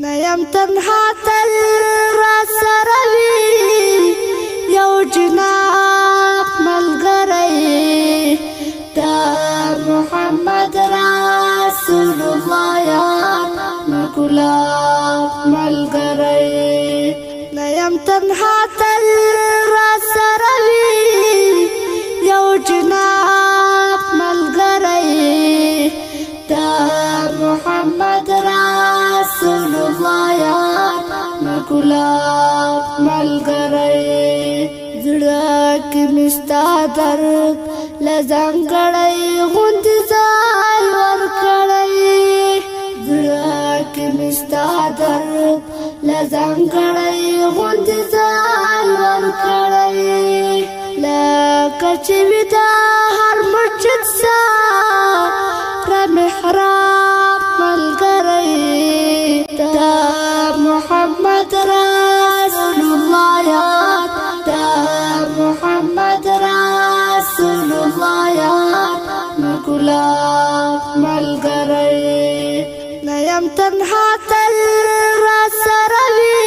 نیم تنها تل را سره وي یو جناب ملګری دا محمد رسول الله یاد مګلاب ملګری نیم تنها تل را سره وي یو جناب ملګری دا محمد رسول الله یاد مګلاب ملګری زړه کې مستا درد لزنګړی غوندې ځای ورکړی زړه کې مستا درد لزنګړی غوندې ځای ورکړی لکه چې وي د هر مسجد سره محراب ملګری دا محمد رسول الله یاد دا محمد رسول الله یاد مګلاب ملګری نیم تنها تل را سره وي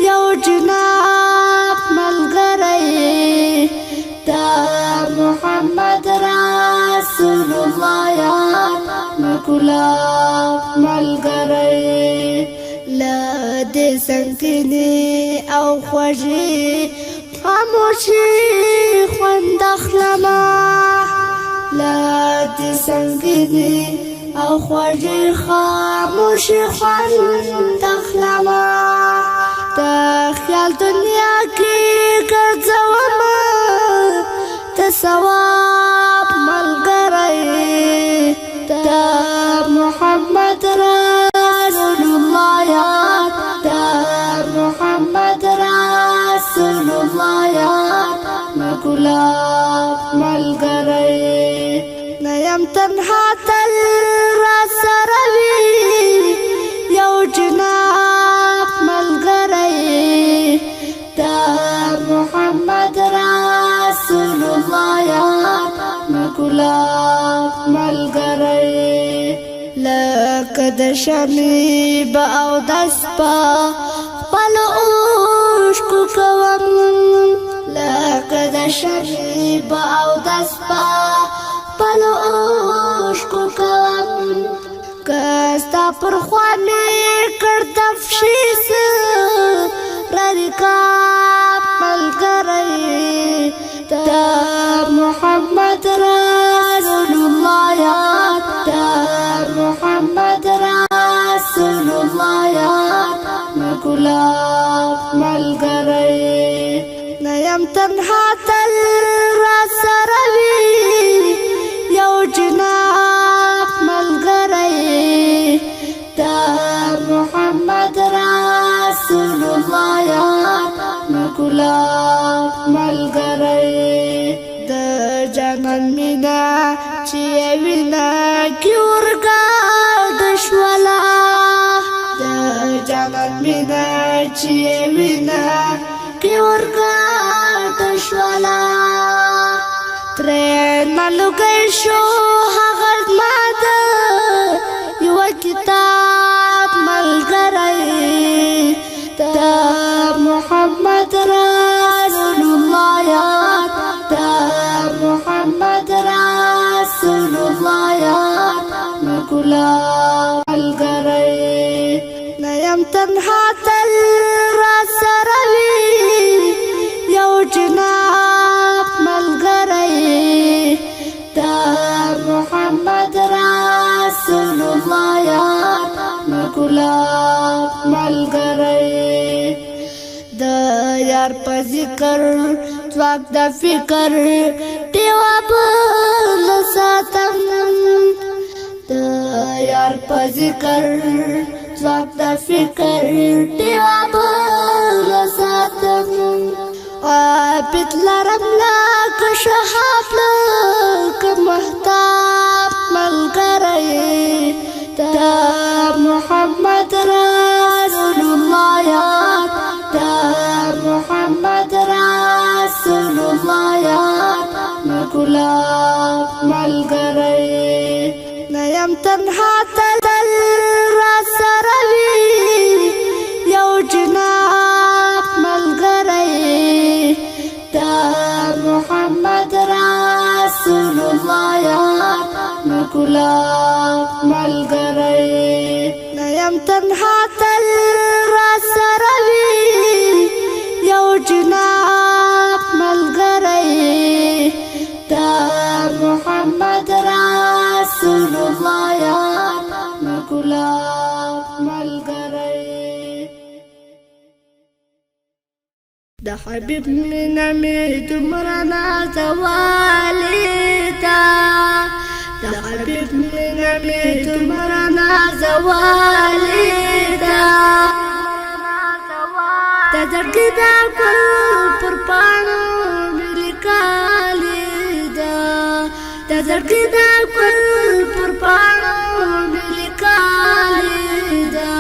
یو جناب ملګری دا محمد رسول الله یاد مګلاب ملګری لا دې څنګه او خوږی خاموشي خوند اخلما لا دې څنګه او خوږی خاموشي خوند اخلما تا خیال دنیا کې ګرځوم ته ثواب ملګری دا محمد رسول الله یاد دا محمد رسول الله یاد مګلاب ملګری نیم تنها تل را سره وي یو جناب ملګری دا محمد رسول الله یاد مګلاب ملګری لکه د شمع به اودس په خپلو اوښکو کوم لکه د شمع به اودس په خپلو اوښکو کوم که ستا پر خوا مې کړ دفشي سره رکاب ملګری دا محمد رسول الله یاد دا محمد رسول الله یاد مګلاب ملګری نیم تنها تل را سره وي یو جناب ملګری دا محمد رسول الله یاد مګلاب ملګری د جانان مینا چې وینا کې ورګرد شولا د جانان مینا چې وینا کې ورګرد شولا ترې نلګی شو هغه ماده یو کتاب ملګری دا محمد رسول الله یاد دا محمد رسول الله یاد مګلاب ملګری نیم تنها تل را سره وي یو جناب ملګری دا محمد رسول الله یاد مګلاب ملګری د یار په ذکر ځواک د فکر ټیوا بل ساتم د یار په ذکر ځواک د فکر ټیوا بل ساتم عابد لرم لکه شهاب لکه محتاب ملګری دا محمد رسول الله یاد دا محمد رسول الله یاد مګلاب ملګری نیم تنها تل را سره وي ګلاب ملګری نه یم تنها تل راسره وي یو جناب ملګری دا محمد رسول الله یاد مې ګلاب ملګری د حبیب مینه مې دومره نازولې ده د حبیب مینه مې دومره نازولې ده د زړګي د ګل پر پاڼو مې لیکلې ده د زړګي د ګل پر پاڼو مې لیکلې ده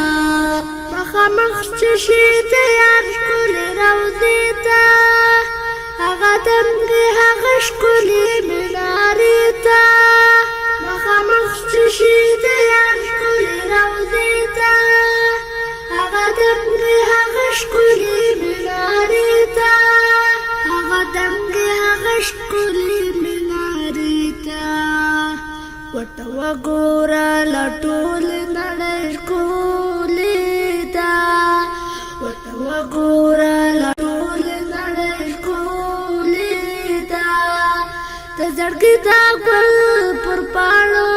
مخامخ چې شي تیار ښکلې روضې ته هغه دمګې هغه ښکلې منارې ته مخامخ چې شي تیار ښکلې روضې ته هغه دمګې هغه ښکلې منارې ته هغه دمګې هغه ښکلې منارې ته ورته وګوره له ټولې نړۍ ښکلې ده ورته وګوره له ټولې نړۍ ښکلې ده د زړګي د ګل پر پاڼو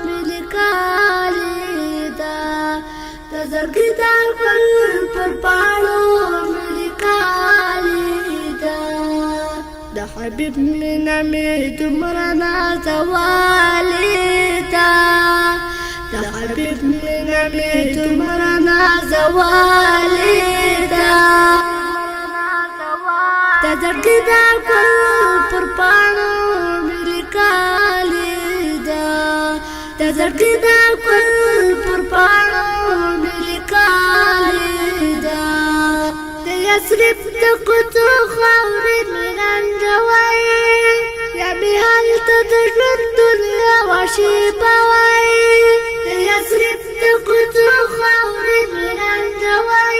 مې لیکلې ده د زړګي د ګل پر پاڼو مې لیکلې ده د حبیب مینه مې دومره نازولې ده د حبیب مینه مې دومره نازولې ده د زړګي د ګل پر پاڼو مې لیکلې ده د زړګي د ګل پر پاڼو مې لیکلې ده د یثرب د کوڅو خاورې مې رنجوي یا مې هلته د ژوند دنیا وشیبه وای د یثرب د کوڅو خاورې مې رنجوي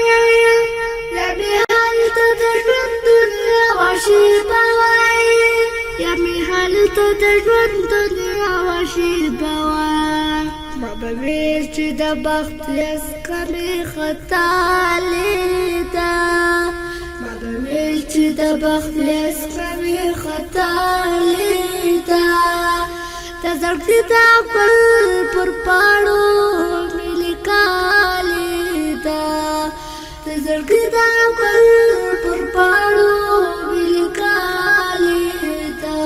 یا مې هلته د ژوند دنیا وشیبه وای یا مې هلته د ژوند دنیا وشیبه وای ما به ویل چې د بخت یسکه مې خطا لیده ما به ویل چې د بخت یسکه مې خطا لیده د زړګي د ګل پر پاڼو مې لیکلې ده د زړګي د ګل پر پاڼو مې لیکلې ده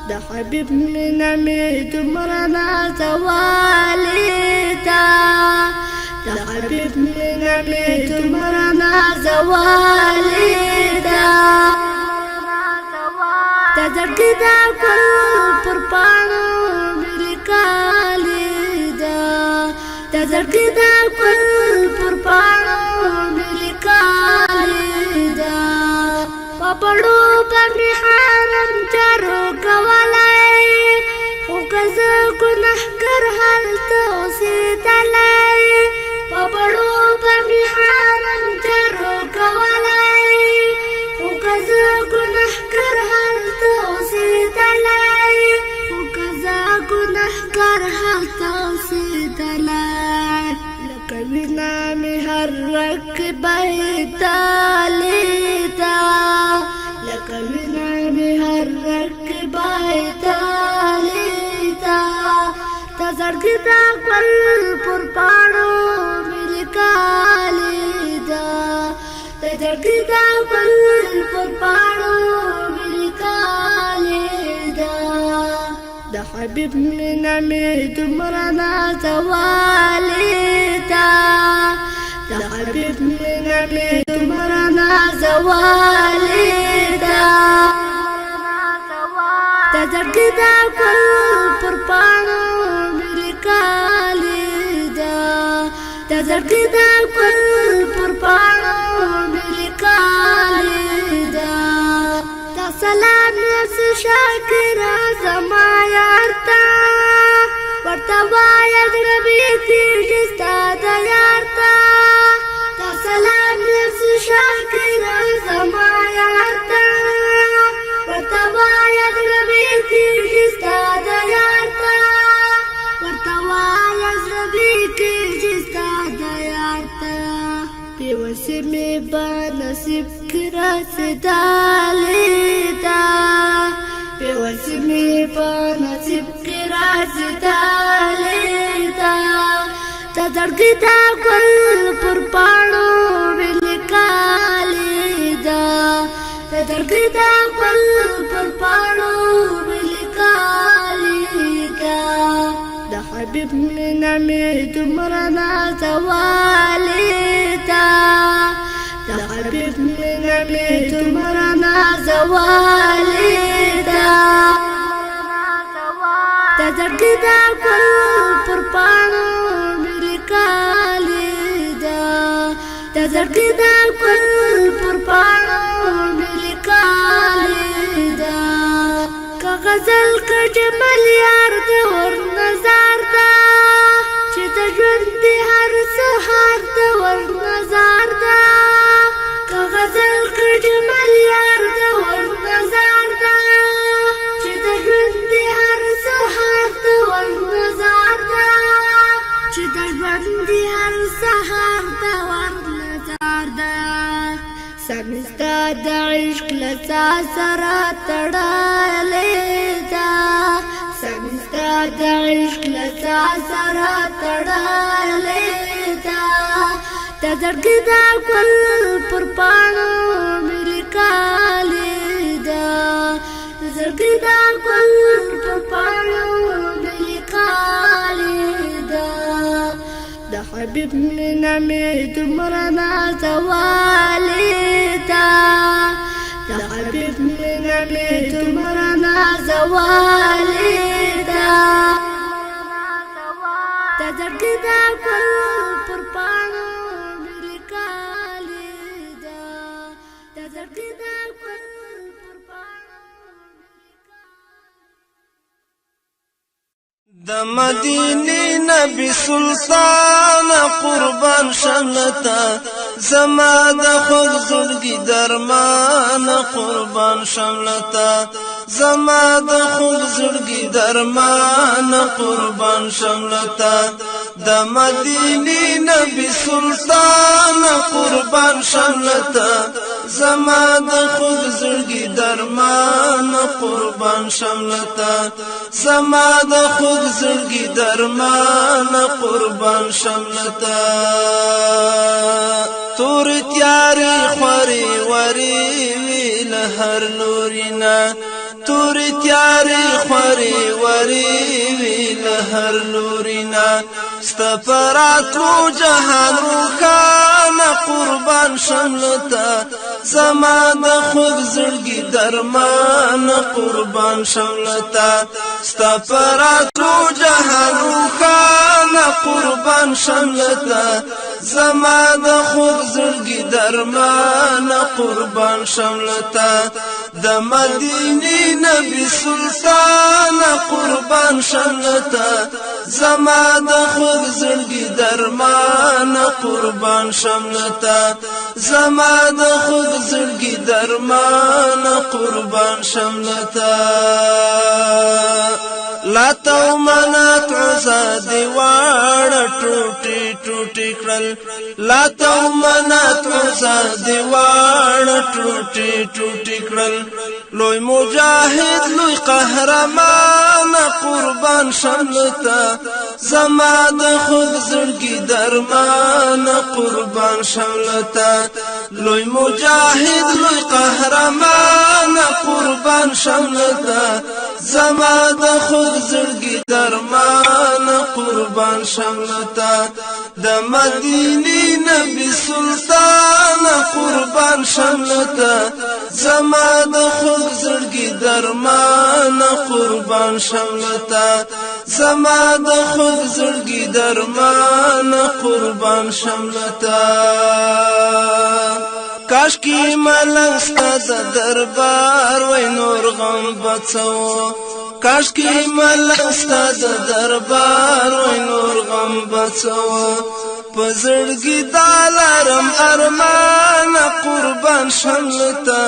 د حبیب مینه مې دومره نازولې ده د حبیب مینه مې دومره نازولې ده د زړګي د ګل پر پاڼو مې لیکلې ده د زړګي د ګل پر پاڼو مې لیکلې ده په بڼو باندې حرم جارو کولی خو که زه ګنهګار هلته اوسېدلی په بڼو باندې حرم جارو کولی خو که زه ګنهګار هلته اوسېدلی خو که زه ګنهګار هلته اوسېدلی لکه وینه مې هر رګ کې بهېدلې ده لکه وینه مې هر رګ کې بهېدلې ده د زړګي د ګل پر پاڼو مې لیکلې ده د زړګي د ګل پر پاڼو مې لیکلې ده د حبیب مینه مې دومره نازولې ده د حبیب مینه مې دومره نازولې ده د زړګي د ګل پر پاڼو مې لیکلې ده د زړګي د ګل پر پاڼو مې لیکلې ده د سلام نفس شاکره زما یار ته ورته وایه زړه مې کېږي ستا د یار ته د سلام نفس شاکره زما یار ته ورته وایه زړه مې کېږي ستا د یار ته وسمې په نصیب کې رسېدلې ده بې وسمې په نصیب کې رسېدلې ده د زړګي دا ګل پر پاڼو مې لیکلې ده د زړګي دا ګل پر پاڼو مې لیکلې ده د حبیب مینه مې دومره نازولې ده د حبیب مینه مې دومره نازولې ده د زړګي دا ګل پر پاڼو مې لیکلې ده د زړګي دا ګل پر پاڼو مې لیکلې ده که غزل که جمال یار د ور نظر ده چې د ژوند د هر سهار د ور نظر ده که غزل که جمال یار د ور نظر ده چې د ژوند د هر سهار د ور نظر ده چې د ژوند د هر سهار د ور نظر ده سمستا د عشق له چا سره تړلې ده سمستا د عشق له چا سره تړلې ده د زړګي دا ګل پر پاڼو مې لیکلې ده د زړګي دا ګل پر پاڼو مې لیکلې ده د حبیب مینه مې دومره نازولې ده د حبیب مینه مې دومره نازولې ده د زړګي دا ګل پر پاڼو مې لیکلې ده د زړګي دا ګل پر پاڼو د مدینه نبی سلطان قربان شملتا زما د خود زړګي درمان قربان شملتا زما د خود زړګي درمان قربان شملتا د مدینه نبی سلطان قربان شملتا زما د خود زړګي درمان قربان شملتا زما د خود زړګي درمان قربان شملتا تور تیاری خوري وري ویل هر لورینا تور تیاری خوري وري ویل هر لورینا استفراتو جهان روخان قربان شملتا زما د خود زړګي درمان قربان شملتا استفراتو جهان روخان قربان شملتا زما د خود زړګي درمان قربان شملتا د مدینه نبی سلطان قربان شملتا زما د خود زړګي درمان قربان شملتا زما د خود زړګي درمان قربان شملتا لا تو منات عزا دیوار ټوټي ټوټي کړل لا تو منات عزا دیوار ټوټي ټوټي کړل لوی مجاهد لوی قهرمان قربان شملتا زما د خود زړګي درمان قربان شملتا لوی مجاهد لوی قهرمان قربان شملتا زما د خود زړګي درمان قربان شملتا د مدینه نبی سلطان قربان شملتا زما د خود زړګي درمان قربان شملتا زما د خود زړګي درمان قربان شملتا کاش کی ملنګ ستاسو دربار وای نور غم بڅو کاش کی ملنګ ستاسو دربار وای نور غم بڅو پزړګي دالرم ارمان قربان شملتا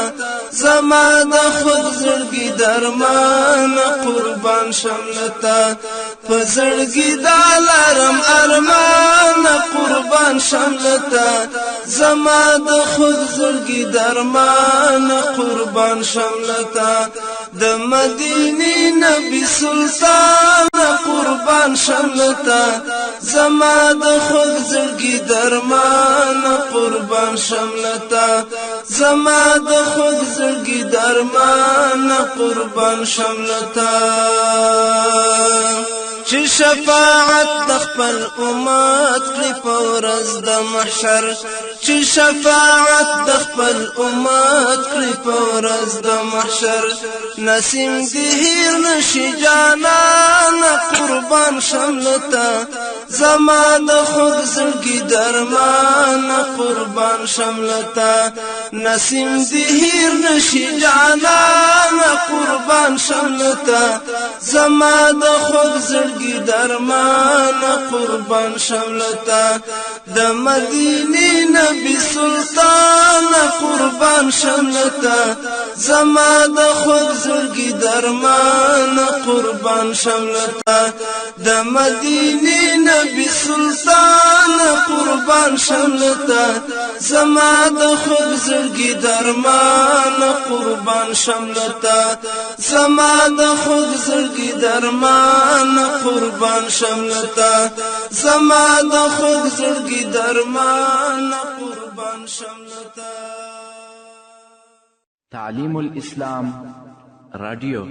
زما د خود زړګي درمان قربان شملتا پزړګي دالرم ارمان قربان شملتا زما د خود زړګي درمان قربان شملتا د مدینه نبی سلطان قربان شملتا زما د خود زړګي درمان قربان شملتا زما د خود زړګي درمان قربان شملتا چې شفاعت د خپل امت کړي په ورځ د محشر چې شفاعت د خپل امت کړي په ورځ د محشر نسیم دې هیر نشي جانان قربان شملتا زما د خود زړګي درمان قربان شملتا نسیم دې هیر نشي جانان قربان شملتا زما د خود زړګي درمان قربان شملتا د مدینه نبی سلطان قربان شملتا زما د خود زړګي درمان قربان شملتا د مدینه نبی سلطان قربان شملتا زما د خود زړګي درمان قربان شملتا زما د خود زړګي درمان قربان شملتا زما د خود زړګي درمان قربان شملتا تعلیم الاسلام رادیو